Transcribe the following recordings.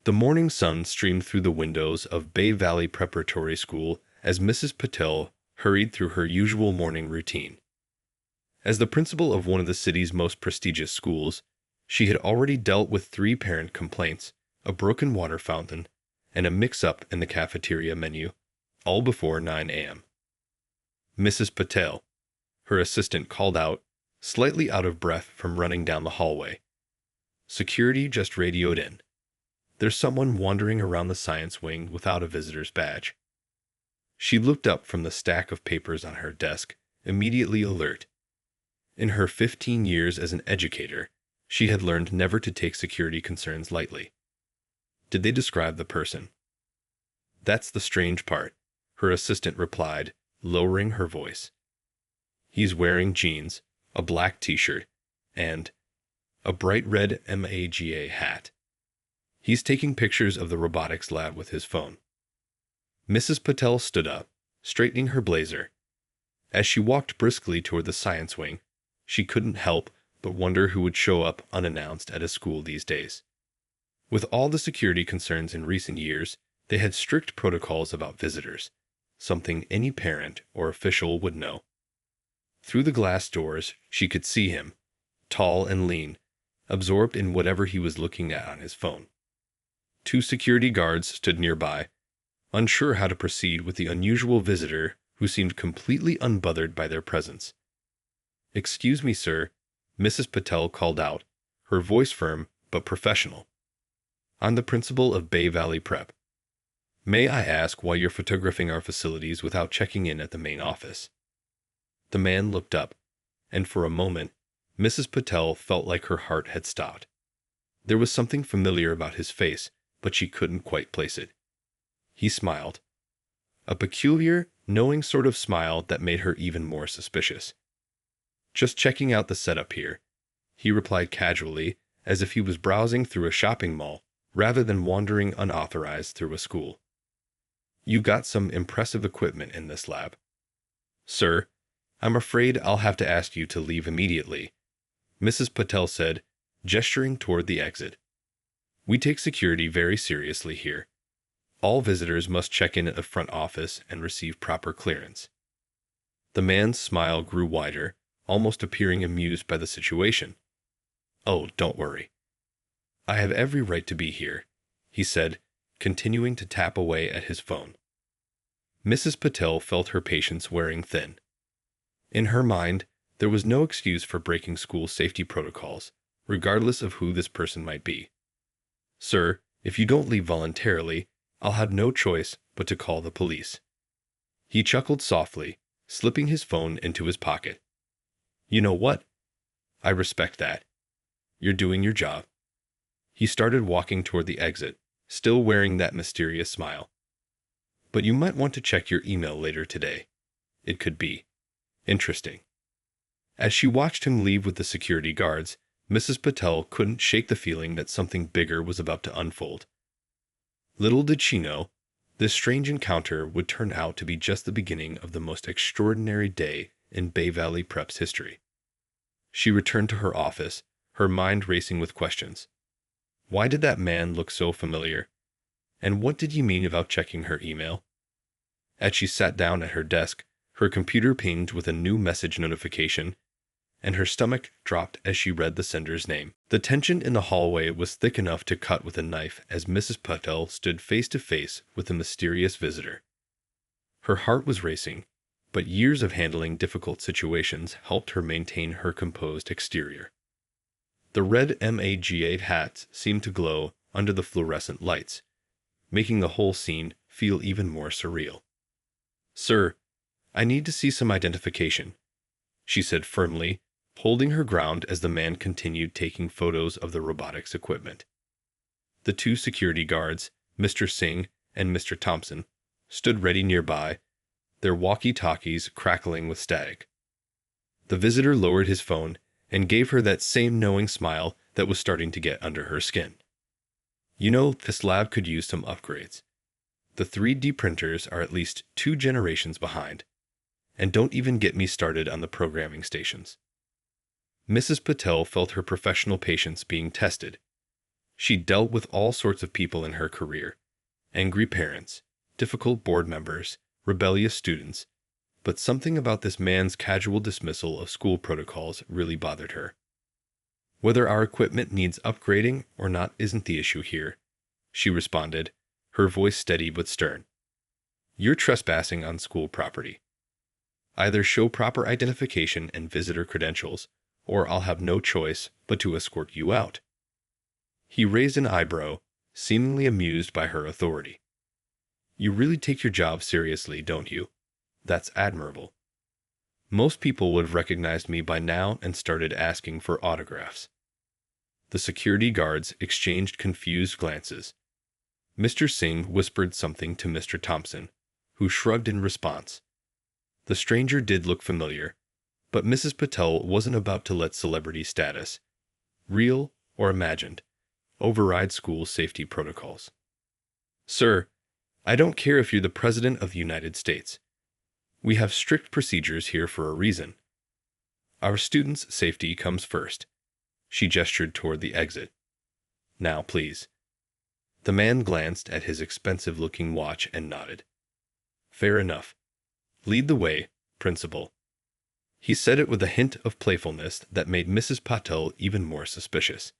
The morning sun streamed through the windows of Bay Valley Preparatory School as Mrs. Patel hurried through her usual morning routine. As the principal of one of the city's most prestigious schools, she had already dealt with 3 parent complaints, a broken water fountain, and a mix-up in the cafeteria menu, all before 9 a.m. Mrs. Patel, her assistant called out, slightly out of breath from running down the hallway. Security just radioed in. There's someone wandering around the science wing without a visitor's badge. She looked up from the stack of papers on her desk, immediately alert. In her 15 years as an educator, she had learned never to take security concerns lightly. Did they describe the person? That's the strange part, her assistant replied, lowering her voice. He's wearing jeans, a black t-shirt, and a bright red MAGA hat. He's taking pictures of the robotics lab with his phone. Mrs. Patel stood up, straightening her blazer. As she walked briskly toward the science wing, she couldn't help but wonder who would show up unannounced at a school these days. With all the security concerns in recent years, they had strict protocols about visitors, something any parent or official would know. Through the glass doors, she could see him, tall and lean, absorbed in whatever he was looking at on his phone. 2 security guards stood nearby, unsure how to proceed with the unusual visitor who seemed completely unbothered by their presence. "Excuse me, sir," Mrs. Patel called out, her voice firm but professional. "I'm the principal of Bay Valley Prep. May I ask why you're photographing our facilities without checking in at the main office?" The man looked up, and for a moment, Mrs. Patel felt like her heart had stopped. There was something familiar about his face, but she couldn't quite place it. He smiled. A peculiar, knowing sort of smile that made her even more suspicious. "Just checking out the setup here," he replied casually, as if he was browsing through a shopping mall rather than wandering unauthorized through a school. "You got some impressive equipment in this lab." "Sir, I'm afraid I'll have to ask you to leave immediately," Mrs. Patel said, gesturing toward the exit. "We take security very seriously here. All visitors must check in at the front office and receive proper clearance." The man's smile grew wider, almost appearing amused by the situation. "Oh, don't worry. I have every right to be here," he said, continuing to tap away at his phone. Mrs. Patel felt her patience wearing thin. In her mind, there was no excuse for breaking school safety protocols, regardless of who this person might be. "Sir, if you don't leave voluntarily, I'll have no choice but to call the police." He chuckled softly, slipping his phone into his pocket. "You know what? I respect that. You're doing your job." He started walking toward the exit, still wearing that mysterious smile. "But you might want to check your email later today. It could be interesting." As she watched him leave with the security guards, Mrs. Patel couldn't shake the feeling that something bigger was about to unfold. Little did she know, this strange encounter would turn out to be just the beginning of the most extraordinary day in Bay Valley Prep's history. She returned to her office, her mind racing with questions. Why did that man look so familiar? And what did he mean about checking her email? As she sat down at her desk, her computer pinged with a new message notification, and her stomach dropped as she read the sender's name. The tension in the hallway was thick enough to cut with a knife as Mrs. Patel stood face to face with the mysterious visitor. Her heart was racing, but years of handling difficult situations helped her maintain her composed exterior. The red MAGA hats seemed to glow under the fluorescent lights, making the whole scene feel even more surreal. "Sir, I need to see some identification," she said firmly, holding her ground as the man continued taking photos of the robotics equipment. The 2 security guards, Mr. Singh and Mr. Thompson, stood ready nearby, their walkie-talkies crackling with static. The visitor lowered his phone and gave her that same knowing smile that was starting to get under her skin. "You know, this lab could use some upgrades. The 3D printers are at least 2 generations behind. And don't even get me started on the programming stations." Mrs. Patel felt her professional patience being tested. She dealt with all sorts of people in her career: angry parents, difficult board members, rebellious students, but something about this man's casual dismissal of school protocols really bothered her. "Whether our equipment needs upgrading or not isn't the issue here," she responded, her voice steady but stern. "You're trespassing on school property. Either show proper identification and visitor credentials, or I'll have no choice but to escort you out." He raised an eyebrow, seemingly amused by her authority. "You really take your job seriously, don't you? That's admirable. Most people would have recognized me by now and started asking for autographs." The security guards exchanged confused glances. Mr. Singh whispered something to Mr. Thompson, who shrugged in response. The stranger did look familiar, but Mrs. Patel wasn't about to let celebrity status, real or imagined, override school safety protocols. "Sir, I don't care if you're the President of the United States. We have strict procedures here for a reason. Our students' safety comes first." She gestured toward the exit. "Now, please." The man glanced at his expensive-looking watch and nodded. "Fair enough. Lead the way, Principal." He said it with a hint of playfulness that made Mrs. Patel even more suspicious.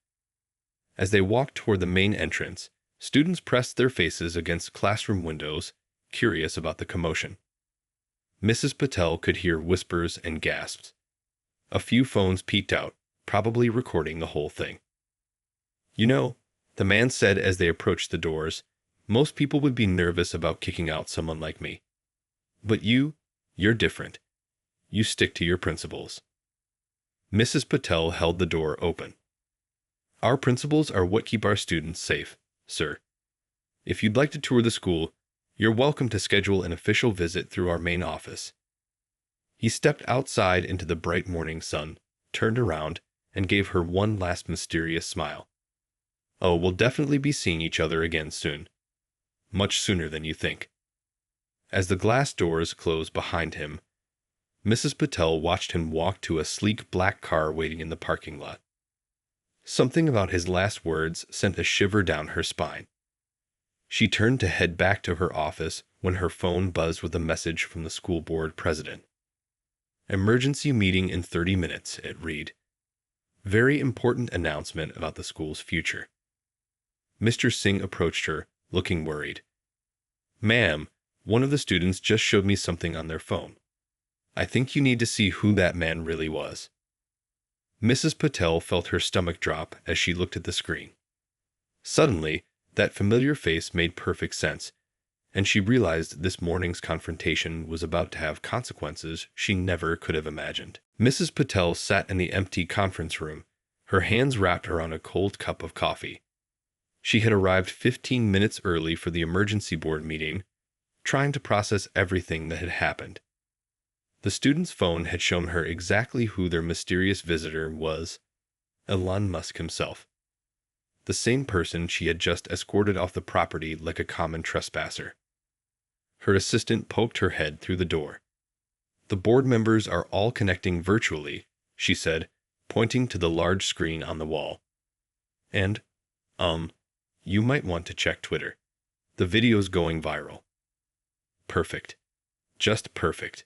As they walked toward the main entrance, students pressed their faces against classroom windows, curious about the commotion. Mrs. Patel could hear whispers and gasps. A few phones peeked out, probably recording the whole thing. "You know," the man said as they approached the doors, "most people would be nervous about kicking out someone like me. But you're different. You stick to your principles." Mrs. Patel held the door open. "Our principles are what keep our students safe, sir. If you'd like to tour the school, you're welcome to schedule an official visit through our main office." He stepped outside into the bright morning sun, turned around, and gave her one last mysterious smile. "Oh, we'll definitely be seeing each other again soon. Much sooner than you think." As the glass doors closed behind him, Mrs. Patel watched him walk to a sleek black car waiting in the parking lot. Something about his last words sent a shiver down her spine. She turned to head back to her office when her phone buzzed with a message from the school board president. "Emergency meeting in 30 minutes, it read. Very important announcement about the school's future." Mr. Singh approached her, looking worried. "Ma'am, one of the students just showed me something on their phone. I think you need to see who that man really was." Mrs. Patel felt her stomach drop as she looked at the screen. Suddenly, that familiar face made perfect sense, and she realized this morning's confrontation was about to have consequences she never could have imagined. Mrs. Patel sat in the empty conference room, her hands wrapped around a cold cup of coffee. She had arrived 15 minutes early for the emergency board meeting, trying to process everything that had happened. The student's phone had shown her exactly who their mysterious visitor was: Elon Musk himself. The same person she had just escorted off the property like a common trespasser. Her assistant poked her head through the door. "The board members are all connecting virtually," she said, pointing to the large screen on the wall. "And, you might want to check Twitter. The video's going viral." Perfect. Just perfect.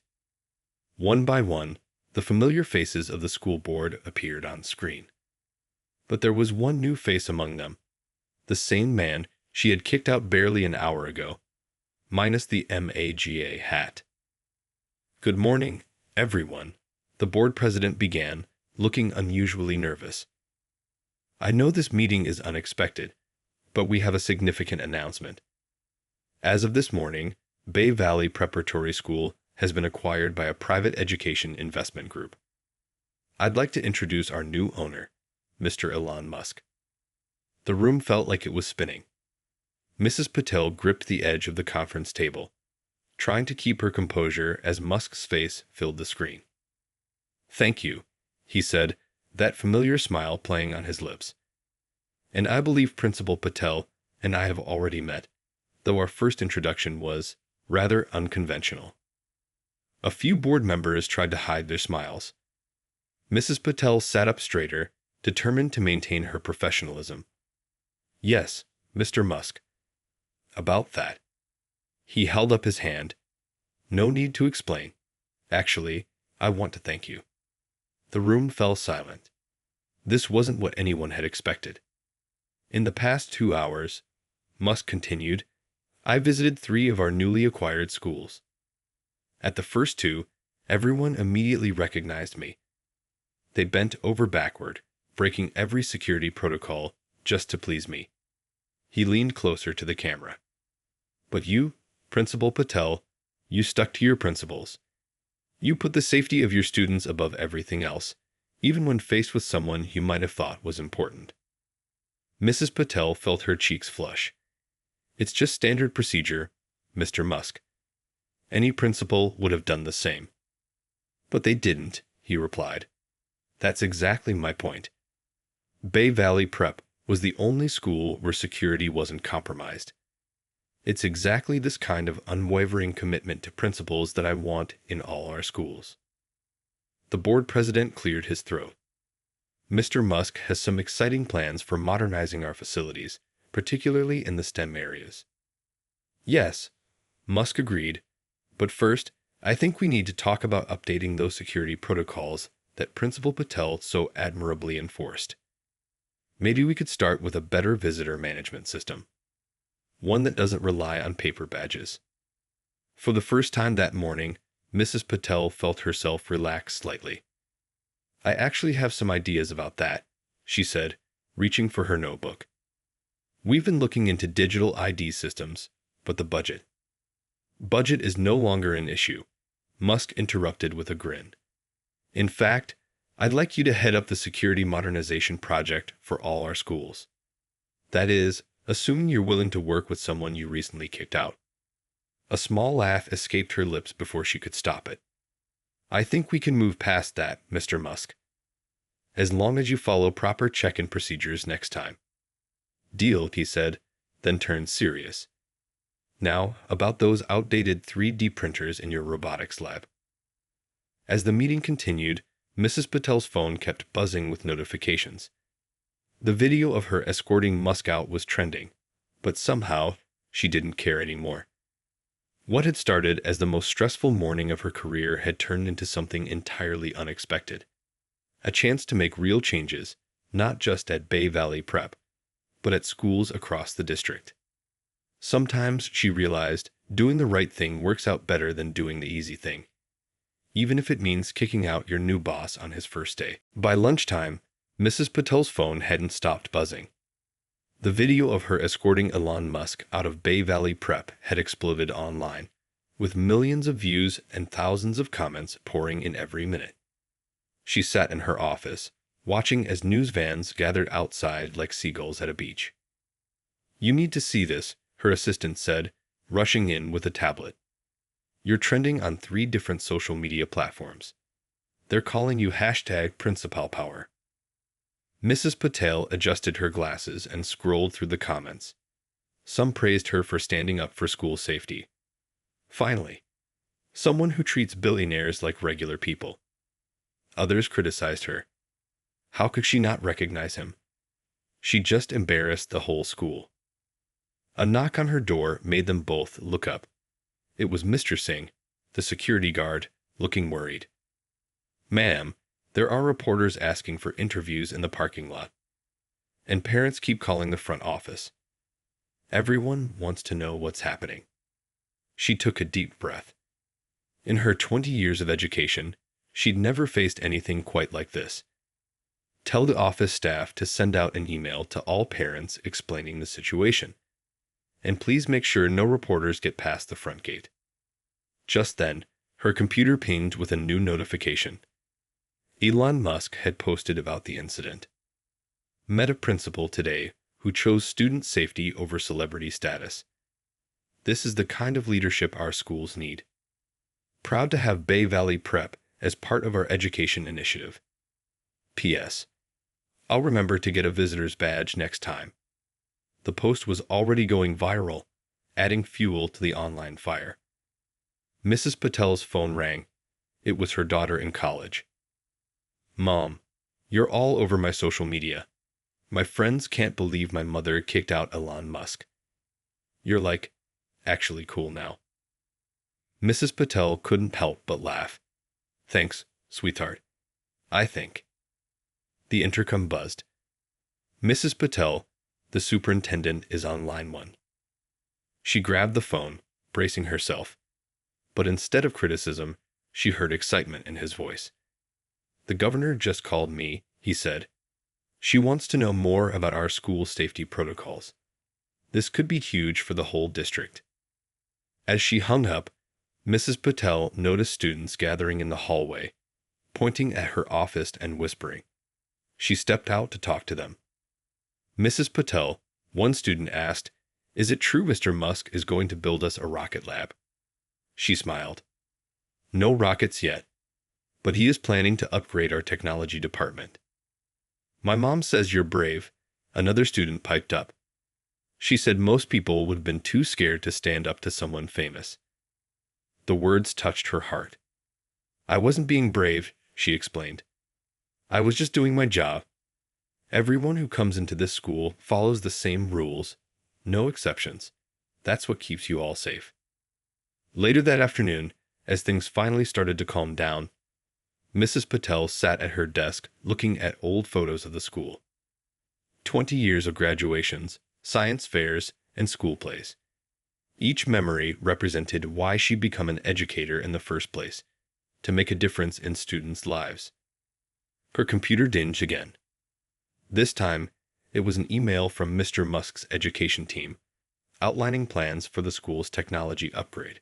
One by one, the familiar faces of the school board appeared on screen. But there was one new face among them, the same man she had kicked out barely an hour ago, minus the MAGA hat. "Good morning, everyone," the board president began, looking unusually nervous. "I know this meeting is unexpected, but we have a significant announcement. As of this morning, Bay Valley Preparatory School has been acquired by a private education investment group. I'd like to introduce our new owner, Mr. Elon Musk." The room felt like it was spinning. Mrs. Patel gripped the edge of the conference table, trying to keep her composure as Musk's face filled the screen. "Thank you," he said, that familiar smile playing on his lips. "And I believe Principal Patel and I have already met, though our first introduction was rather unconventional." A few board members tried to hide their smiles. Mrs. Patel sat up straighter, determined to maintain her professionalism. Yes, Mr. Musk. About that. He held up his hand. No need to explain. Actually, I want to thank you. The room fell silent. This wasn't what anyone had expected. In the past 2 hours, Musk continued, I visited 3 of our newly acquired schools. At the first 2, everyone immediately recognized me. They bent over backward, breaking every security protocol just to please me. He leaned closer to the camera. But you, Principal Patel, you stuck to your principles. You put the safety of your students above everything else, even when faced with someone you might have thought was important. Mrs. Patel felt her cheeks flush. It's just standard procedure, Mr. Musk. Any principal would have done the same. But they didn't, he replied. That's exactly my point. Bay Valley Prep was the only school where security wasn't compromised. It's exactly this kind of unwavering commitment to principles that I want in all our schools. The board president cleared his throat. Mr. Musk has some exciting plans for modernizing our facilities, particularly in the STEM areas. Yes, Musk agreed, but first, I think we need to talk about updating those security protocols that Principal Patel so admirably enforced. Maybe we could start with a better visitor management system. One that doesn't rely on paper badges. For the first time that morning, Mrs. Patel felt herself relax slightly. I actually have some ideas about that, she said, reaching for her notebook. We've been looking into digital ID systems, but the budget. Budget is no longer an issue, Musk interrupted with a grin. In fact, I'd like you to head up the security modernization project for all our schools. That is, assuming you're willing to work with someone you recently kicked out. A small laugh escaped her lips before she could stop it. I think we can move past that, Mr. Musk. As long as you follow proper check-in procedures next time. Deal, he said, then turned serious. Now, about those outdated 3D printers in your robotics lab. As the meeting continued, Mrs. Patel's phone kept buzzing with notifications. The video of her escorting Musk out was trending, but somehow she didn't care anymore. What had started as the most stressful morning of her career had turned into something entirely unexpected. A chance to make real changes, not just at Bay Valley Prep, but at schools across the district. Sometimes, she realized, doing the right thing works out better than doing the easy thing, even if it means kicking out your new boss on his first day. By lunchtime, Mrs. Patel's phone hadn't stopped buzzing. The video of her escorting Elon Musk out of Bay Valley Prep had exploded online, with millions of views and thousands of comments pouring in every minute. She sat in her office, watching as news vans gathered outside like seagulls at a beach. You need to see this, her assistant said, rushing in with a tablet. You're trending on 3 different social media platforms. They're calling you #PrincipalPower. Mrs. Patel adjusted her glasses and scrolled through the comments. Some praised her for standing up for school safety. Finally, someone who treats billionaires like regular people. Others criticized her. How could she not recognize him? She just embarrassed the whole school. A knock on her door made them both look up. It was Mr. Singh, the security guard, looking worried. Ma'am, there are reporters asking for interviews in the parking lot. And parents keep calling the front office. Everyone wants to know what's happening. She took a deep breath. In her 20 years of education, she'd never faced anything quite like this. Tell the office staff to send out an email to all parents explaining the situation. And please make sure no reporters get past the front gate. Just then, her computer pinged with a new notification. Elon Musk had posted about the incident. Met a principal today who chose student safety over celebrity status. This is the kind of leadership our schools need. Proud to have Bay Valley Prep as part of our education initiative. P.S. I'll remember to get a visitor's badge next time. The post was already going viral, adding fuel to the online fire. Mrs. Patel's phone rang. It was her daughter in college. Mom, you're all over my social media. My friends can't believe my mother kicked out Elon Musk. You're like, actually cool now. Mrs. Patel couldn't help but laugh. Thanks, sweetheart. I think. The intercom buzzed. Mrs. Patel, the superintendent, is on line 1. She grabbed the phone, bracing herself. But instead of criticism, she heard excitement in his voice. The governor just called me, he said. She wants to know more about our school safety protocols. This could be huge for the whole district. As she hung up, Mrs. Patel noticed students gathering in the hallway, pointing at her office and whispering. She stepped out to talk to them. Mrs. Patel, one student asked, "Is it true Mr. Musk is going to build us a rocket lab?" She smiled. "No rockets yet, but he is planning to upgrade our technology department." "My mom says you're brave," another student piped up. She said most people would have been too scared to stand up to someone famous. The words touched her heart. "I wasn't being brave," she explained. "I was just doing my job. Everyone who comes into this school follows the same rules, no exceptions. That's what keeps you all safe." Later that afternoon, as things finally started to calm down, Mrs. Patel sat at her desk looking at old photos of the school. 20 years of graduations, science fairs, and school plays. Each memory represented why she'd become an educator in the first place, to make a difference in students' lives. Her computer dinged again. This time, it was an email from Mr. Musk's education team, outlining plans for the school's technology upgrade.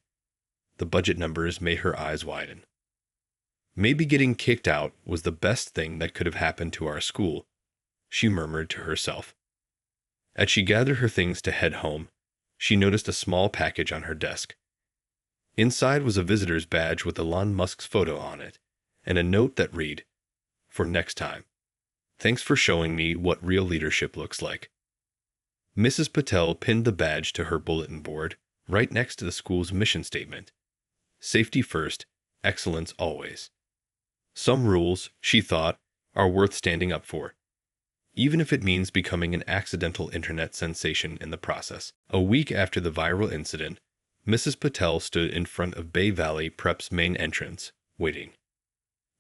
The budget numbers made her eyes widen. "Maybe getting kicked out was the best thing that could have happened to our school," she murmured to herself. As she gathered her things to head home, she noticed a small package on her desk. Inside was a visitor's badge with Elon Musk's photo on it, and a note that read, "For next time. Thanks for showing me what real leadership looks like." Mrs. Patel pinned the badge to her bulletin board, right next to the school's mission statement. Safety first, excellence always. Some rules, she thought, are worth standing up for, even if it means becoming an accidental internet sensation in the process. A week after the viral incident, Mrs. Patel stood in front of Bay Valley Prep's main entrance, waiting.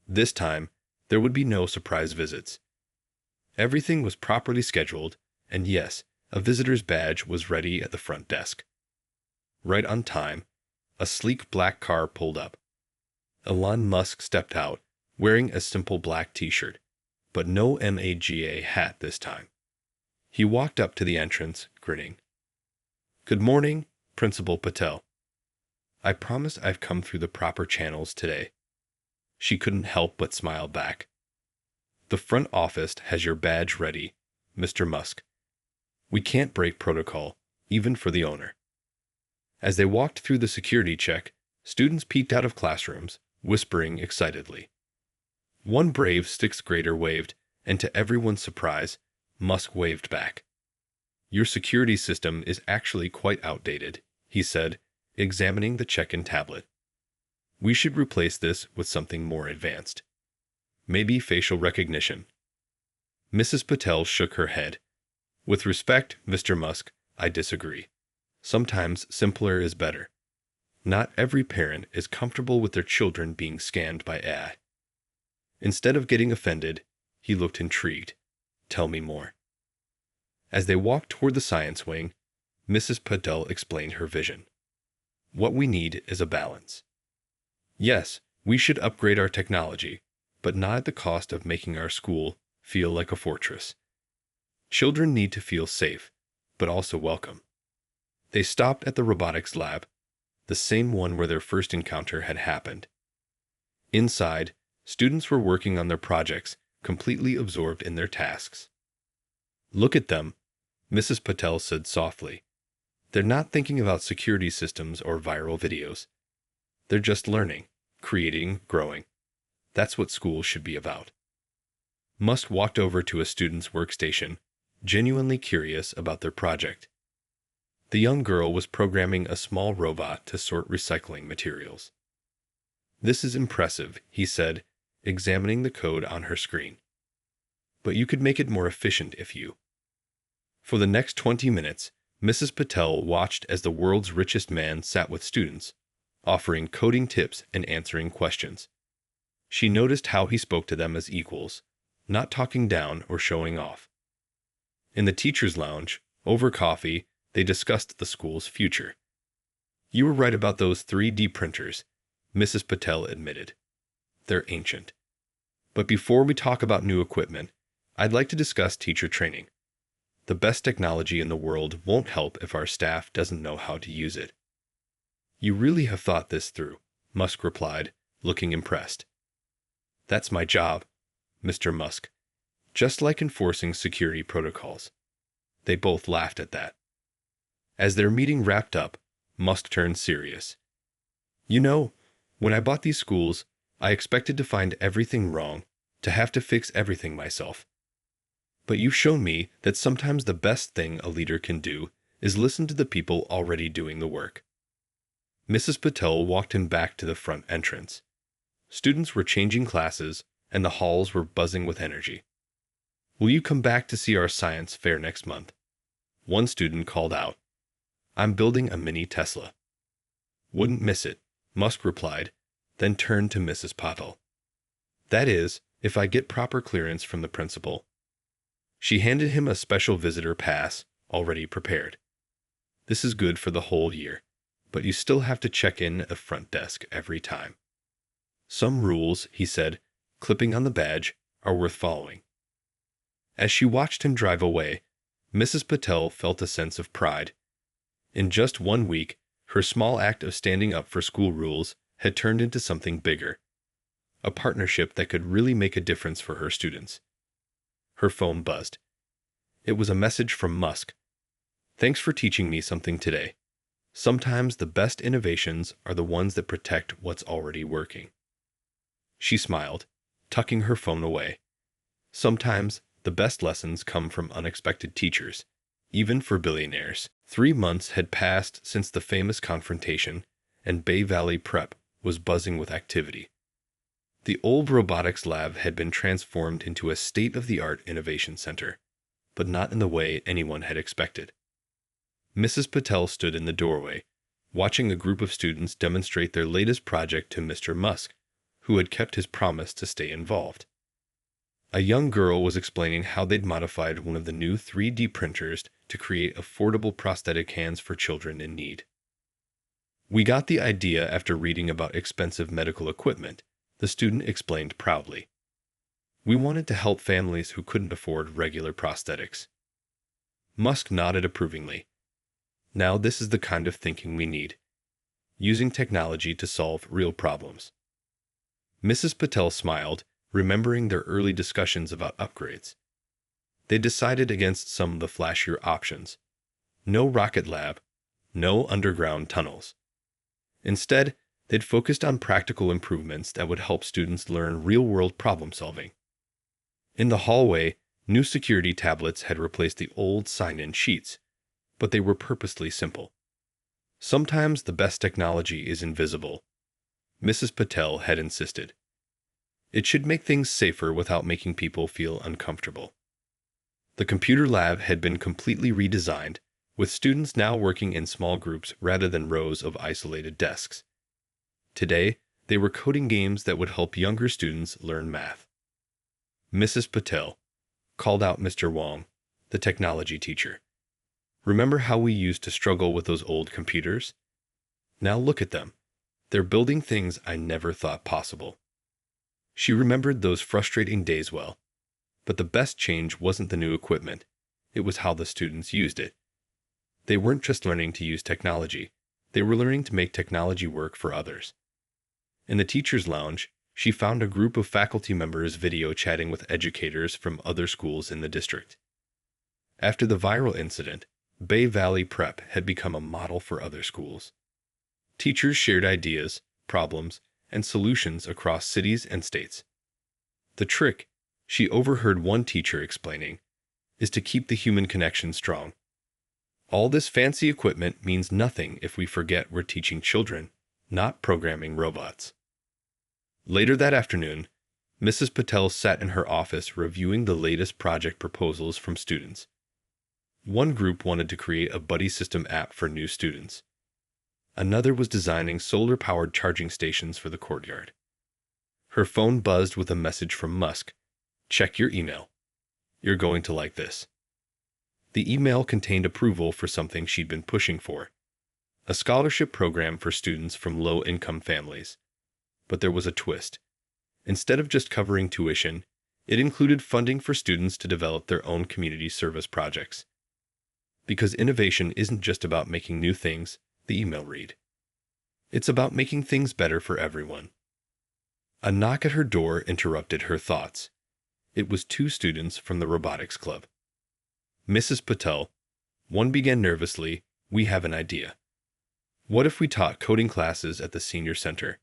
This time, there would be no surprise visits. Everything was properly scheduled, and yes, a visitor's badge was ready at the front desk. Right on time, a sleek black car pulled up. Elon Musk stepped out, wearing a simple black t-shirt, but no MAGA hat this time. He walked up to the entrance, grinning. "Good morning, Principal Patel. I promise I've come through the proper channels today." She couldn't help but smile back. "The front office has your badge ready, Mr. Musk. We can't break protocol, even for the owner." As they walked through the security check, students peeked out of classrooms, whispering excitedly. One brave sixth grader waved, and to everyone's surprise, Musk waved back. "Your security system is actually quite outdated," he said, examining the check-in tablet. "We should replace this with something more advanced. Maybe facial recognition." Mrs. Patel shook her head. "With respect, Mr. Musk, I disagree. Sometimes simpler is better. Not every parent is comfortable with their children being scanned by AI." Instead of getting offended, he looked intrigued. "Tell me more." As they walked toward the science wing, Mrs. Patel explained her vision. "What we need is a balance. Yes, we should upgrade our technology, but not at the cost of making our school feel like a fortress. Children need to feel safe, but also welcome." They stopped at the robotics lab, the same one where their first encounter had happened. Inside, students were working on their projects, completely absorbed in their tasks. "Look at them," Mrs. Patel said softly. "They're not thinking about security systems or viral videos. They're just learning, creating, growing. That's what school should be about." Musk walked over to a student's workstation, genuinely curious about their project. The young girl was programming a small robot to sort recycling materials. "This is impressive," he said, examining the code on her screen. but you could make it more efficient if you. For the next 20 minutes, Mrs. Patel watched as the world's richest man sat with students, offering coding tips and answering questions. She noticed how he spoke to them as equals, not talking down or showing off. In the teacher's lounge, over coffee, they discussed the school's future. "You were right about those 3D printers," Mrs. Patel admitted. "They're ancient. But before we talk about new equipment, I'd like to discuss teacher training. The best technology in the world won't help if our staff doesn't know how to use it." "You really have thought this through," Musk replied, looking impressed. "That's my job, Mr. Musk. Just like enforcing security protocols." They both laughed at that. As their meeting wrapped up, Musk turned serious. "You know, when I bought these schools, I expected to find everything wrong, to have to fix everything myself. But you've shown me that sometimes the best thing a leader can do is listen to the people already doing the work." Mrs. Patel walked him back to the front entrance. Students were changing classes, and the halls were buzzing with energy. "Will you come back to see our science fair next month?" One student called out. "I'm building a mini Tesla." "Wouldn't miss it," Musk replied, then turned to Mrs. Patel. "That is, if I get proper clearance from the principal." She handed him a special visitor pass, already prepared. "This is good for the whole year, but you still have to check in at the front desk every time." "Some rules," he said, clipping on the badge, "are worth following." As she watched him drive away, Mrs. Patel felt a sense of pride. In just 1 week, her small act of standing up for school rules had turned into something bigger, a partnership that could really make a difference for her students. Her phone buzzed. It was a message from Musk. "Thanks for teaching me something today. Sometimes the best innovations are the ones that protect what's already working." She smiled, tucking her phone away. Sometimes the best lessons come from unexpected teachers, even for billionaires. 3 months had passed since the famous confrontation, and Bay Valley Prep was buzzing with activity. The old robotics lab had been transformed into a state-of-the-art innovation center, but not in the way anyone had expected. Mrs. Patel stood in the doorway, watching a group of students demonstrate their latest project to Mr. Musk, who had kept his promise to stay involved. A young girl was explaining how they'd modified one of the new 3D printers to create affordable prosthetic hands for children in need. "We got the idea after reading about expensive medical equipment," the student explained proudly. "We wanted to help families who couldn't afford regular prosthetics." Musk nodded approvingly. "Now this is the kind of thinking we need. Using technology to solve real problems." Mrs. Patel smiled, remembering their early discussions about upgrades. They decided against some of the flashier options. No rocket lab, no underground tunnels. Instead, they'd focused on practical improvements that would help students learn real-world problem-solving. In the hallway, new security tablets had replaced the old sign-in sheets, but they were purposely simple. "Sometimes the best technology is invisible," Mrs. Patel had insisted. "It should make things safer without making people feel uncomfortable." The computer lab had been completely redesigned, with students now working in small groups rather than rows of isolated desks. Today, they were coding games that would help younger students learn math. "Mrs. Patel," called out Mr. Wong, the technology teacher. "Remember how we used to struggle with those old computers? Now look at them. They're building things I never thought possible." She remembered those frustrating days well. But the best change wasn't the new equipment. It was how the students used it. They weren't just learning to use technology. They were learning to make technology work for others. In the teacher's lounge, she found a group of faculty members video chatting with educators from other schools in the district. After the viral incident, Bay Valley Prep had become a model for other schools. Teachers shared ideas, problems, and solutions across cities and states. The trick, she overheard one teacher explaining, is to keep the human connection strong. All this fancy equipment means nothing if we forget we're teaching children, not programming robots. Later that afternoon, Mrs. Patel sat in her office reviewing the latest project proposals from students. One group wanted to create a buddy system app for new students. Another was designing solar-powered charging stations for the courtyard. Her phone buzzed with a message from Musk. "Check your email. You're going to like this." The email contained approval for something she'd been pushing for, a scholarship program for students from low-income families. But there was a twist. Instead of just covering tuition, it included funding for students to develop their own community service projects. Because innovation isn't just about making new things, the email read. It's about making things better for everyone. A knock at her door interrupted her thoughts. It was two students from the robotics club. "Mrs. Patel," one began nervously, "we have an idea. What if we taught coding classes at the senior center?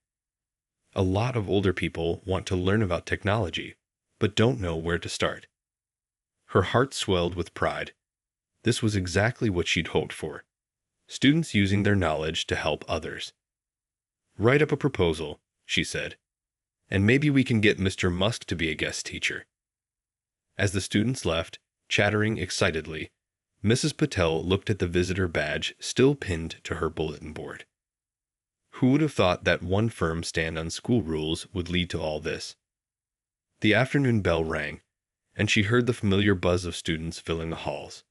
A lot of older people want to learn about technology, but don't know where to start." Her heart swelled with pride. This was exactly what she'd hoped for. Students using their knowledge to help others. "Write up a proposal," she said, "and maybe we can get Mr. Musk to be a guest teacher." As the students left, chattering excitedly, Mrs. Patel looked at the visitor badge still pinned to her bulletin board. Who would have thought that one firm stand on school rules would lead to all this? The afternoon bell rang, and she heard the familiar buzz of students filling the halls.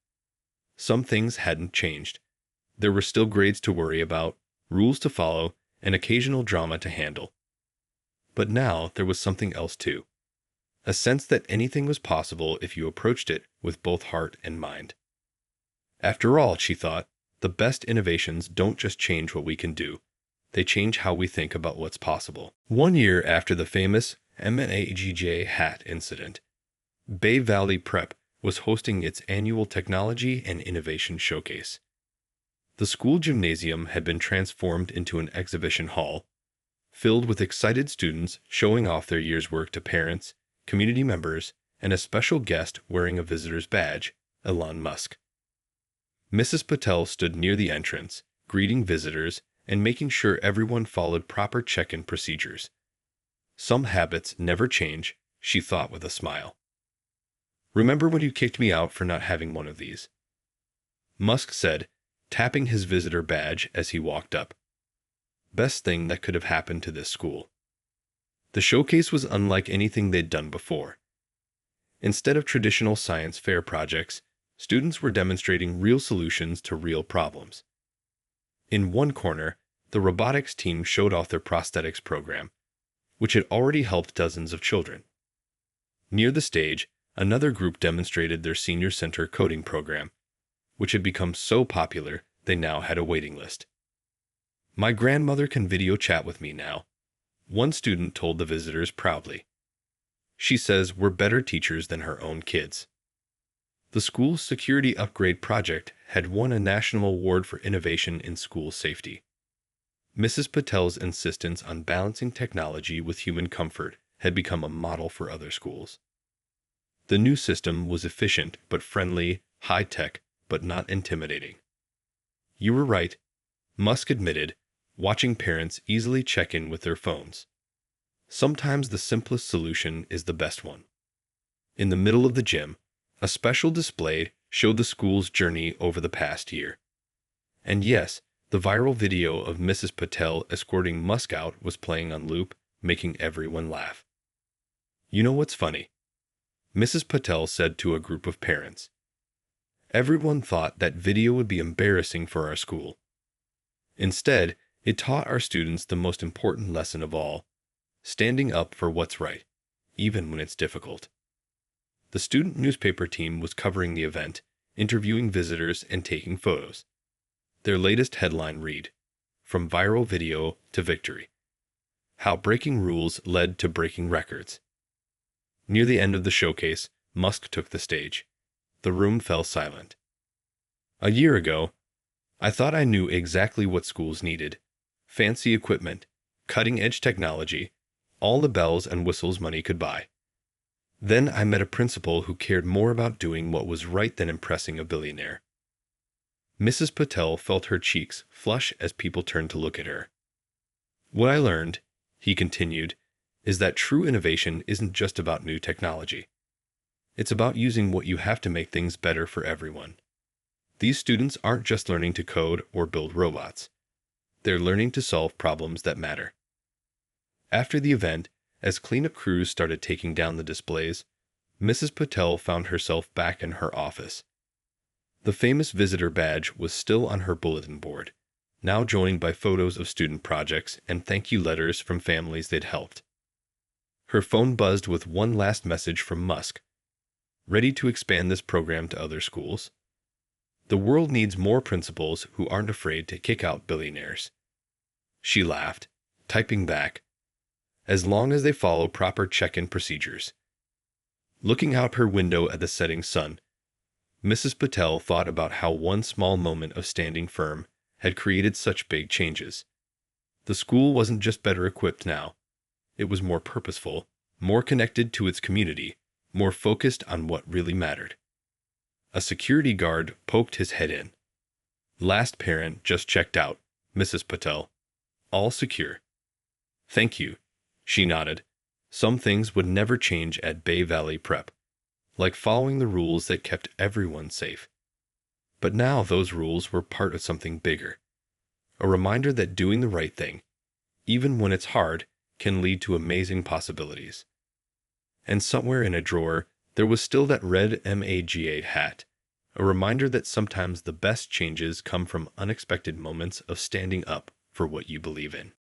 Some things hadn't changed. There were still grades to worry about, rules to follow, and occasional drama to handle. But now there was something else too. A sense that anything was possible if you approached it with both heart and mind. After all, she thought, the best innovations don't just change what we can do. They change how we think about what's possible. 1 year after the famous MAGA hat incident, Bay Valley Prep was hosting its annual Technology and Innovation Showcase. The school gymnasium had been transformed into an exhibition hall, filled with excited students showing off their year's work to parents, community members, and a special guest wearing a visitor's badge, Elon Musk. Mrs. Patel stood near the entrance, greeting visitors and making sure everyone followed proper check-in procedures. Some habits never change, she thought with a smile. "Remember when you kicked me out for not having one of these?" Musk said, tapping his visitor badge as he walked up. Best thing that could have happened to this school. The showcase was unlike anything they'd done before. Instead of traditional science fair projects, students were demonstrating real solutions to real problems. In one corner, the robotics team showed off their prosthetics program, which had already helped dozens of children. Near the stage, another group demonstrated their senior center coding program, which had become so popular they now had a waiting list. "My grandmother can video chat with me now," one student told the visitors proudly. She says we're better teachers than her own kids. The school's security upgrade project had won a national award for innovation in school safety. Mrs. Patel's insistence on balancing technology with human comfort had become a model for other schools. The new system was efficient but friendly, high-tech but not intimidating. "You were right," Musk admitted, watching parents easily check in with their phones. "Sometimes the simplest solution is the best one." In the middle of the gym, a special display showed the school's journey over the past year. And yes, the viral video of Mrs. Patel escorting Musk out was playing on loop, making everyone laugh. "You know what's funny?" Mrs. Patel said to a group of parents. "Everyone thought that video would be embarrassing for our school. Instead, it taught our students the most important lesson of all, standing up for what's right, even when it's difficult." The student newspaper team was covering the event, interviewing visitors and taking photos. Their latest headline read, "From viral video to victory. How breaking rules led to breaking records." Near the end of the showcase, Musk took the stage. The room fell silent. "A year ago, I thought I knew exactly what schools needed. Fancy equipment, cutting-edge technology, all the bells and whistles money could buy. Then I met a principal who cared more about doing what was right than impressing a billionaire." Mrs. Patel felt her cheeks flush as people turned to look at her. "What I learned," he continued, is that true innovation isn't just about new technology. It's about using what you have to make things better for everyone. These students aren't just learning to code or build robots. They're learning to solve problems that matter. After the event, as cleanup crews started taking down the displays, Mrs. Patel found herself back in her office. The famous visitor badge was still on her bulletin board, now joined by photos of student projects and thank you letters from families they'd helped. Her phone buzzed with one last message from Musk. Ready to expand this program to other schools? The world needs more principals who aren't afraid to kick out billionaires. She laughed, typing back, as long as they follow proper check-in procedures. Looking out her window at the setting sun, Mrs. Patel thought about how one small moment of standing firm had created such big changes. The school wasn't just better equipped now. It was more purposeful, more connected to its community, more focused on what really mattered. A security guard poked his head in. Last parent just checked out, Mrs. Patel. All secure. Thank you, she nodded. Some things would never change at Bay Valley Prep, like following the rules that kept everyone safe. But now those rules were part of something bigger. A reminder that doing the right thing, even when it's hard, can lead to amazing possibilities. And somewhere in a drawer, there was still that red MAGA hat, a reminder that sometimes the best changes come from unexpected moments of standing up for what you believe in.